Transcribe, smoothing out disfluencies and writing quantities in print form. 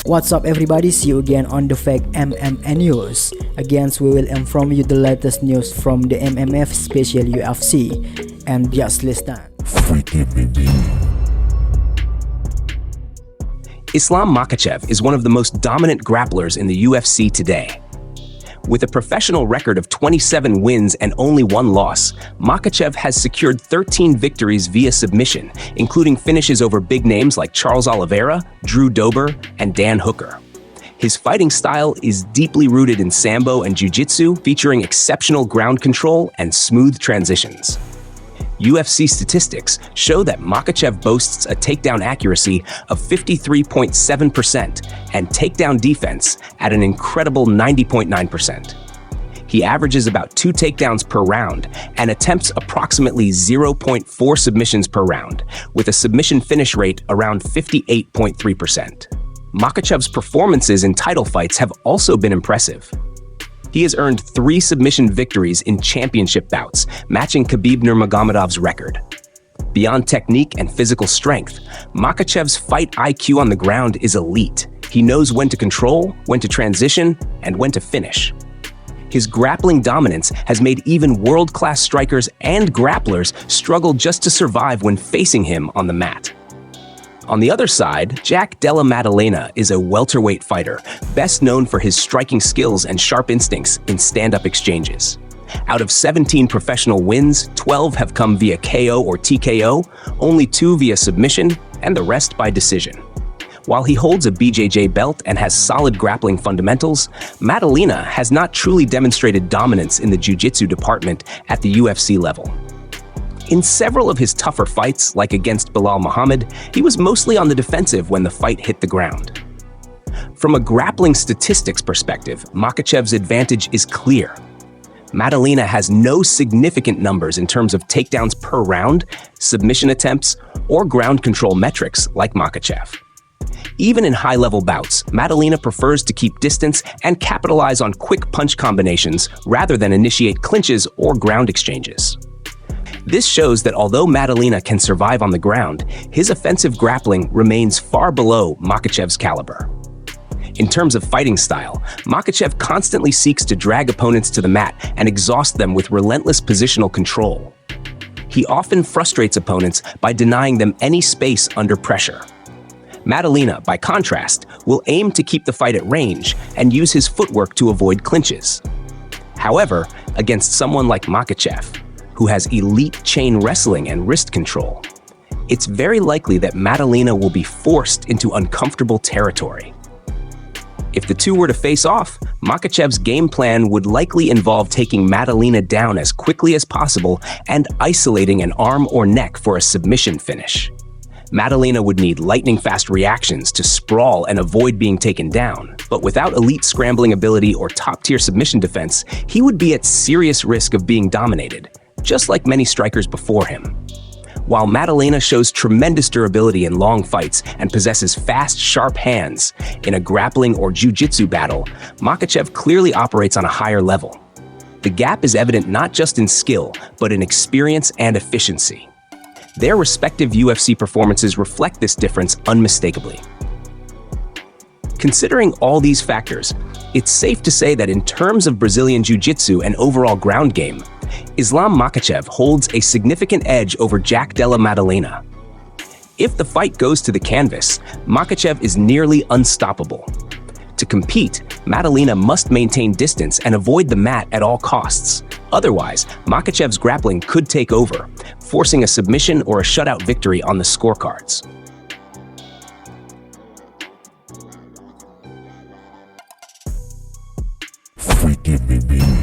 What's up everybody, see you again on the Fake MMA News. Again, we will inform you the latest news from the MMF special UFC. And just listen. Islam Makhachev is one of the most dominant grapplers in the UFC today. With a professional record of 27 wins and only 1 loss, Makhachev has secured 13 victories via submission, including finishes over big names like Charles Oliveira, Drew Dober, and Dan Hooker. His fighting style is deeply rooted in Sambo and Jiu-Jitsu, featuring exceptional ground control and smooth transitions. UFC statistics show that Makhachev boasts a takedown accuracy of 53.7% and takedown defense at an incredible 90.9%. He averages about 2 takedowns per round and attempts approximately 0.4 submissions per round, with a submission finish rate around 58.3%. Makhachev's performances in title fights have also been impressive. He has earned 3 submission victories in championship bouts, matching Khabib Nurmagomedov's record. Beyond technique and physical strength, Makhachev's fight IQ on the ground is elite. He knows when to control, when to transition, and when to finish. His grappling dominance has made even world-class strikers and grapplers struggle just to survive when facing him on the mat. On the other side, Jack Della Maddalena is a welterweight fighter, best known for his striking skills and sharp instincts in stand-up exchanges. Out of 17 professional wins, 12 have come via KO or TKO, only 2 via submission, and the rest by decision. While he holds a BJJ belt and has solid grappling fundamentals, Maddalena has not truly demonstrated dominance in the jiu-jitsu department at the UFC level. In several of his tougher fights, like against Belal Muhammad, he was mostly on the defensive when the fight hit the ground. From a grappling statistics perspective, Makhachev's advantage is clear. Maddalena has no significant numbers in terms of takedowns per round, submission attempts, or ground control metrics like Makhachev. Even in high-level bouts, Maddalena prefers to keep distance and capitalize on quick punch combinations rather than initiate clinches or ground exchanges. This shows that although Maddalena can survive on the ground, his offensive grappling remains far below Makhachev's caliber. In terms of fighting style, Makhachev constantly seeks to drag opponents to the mat and exhaust them with relentless positional control. He often frustrates opponents by denying them any space under pressure. Maddalena, by contrast, will aim to keep the fight at range and use his footwork to avoid clinches. However, against someone like Makhachev, who has elite chain wrestling and wrist control, it's very likely that Maddalena will be forced into uncomfortable territory. If the two were to face off, Makhachev's game plan would likely involve taking Maddalena down as quickly as possible and isolating an arm or neck for a submission finish. Maddalena would need lightning-fast reactions to sprawl and avoid being taken down, but without elite scrambling ability or top-tier submission defense, he would be at serious risk of being dominated, just like many strikers before him. While Maddalena shows tremendous durability in long fights and possesses fast, sharp hands, in a grappling or jiu-jitsu battle, Makhachev clearly operates on a higher level. The gap is evident not just in skill, but in experience and efficiency. Their respective UFC performances reflect this difference unmistakably. Considering all these factors, it's safe to say that in terms of Brazilian Jiu-Jitsu and overall ground game, Islam Makhachev holds a significant edge over Jack Della Maddalena. If the fight goes to the canvas, Makhachev is nearly unstoppable. To compete, Maddalena must maintain distance and avoid the mat at all costs. Otherwise, Makhachev's grappling could take over, forcing a submission or a shutout victory on the scorecards. Freaking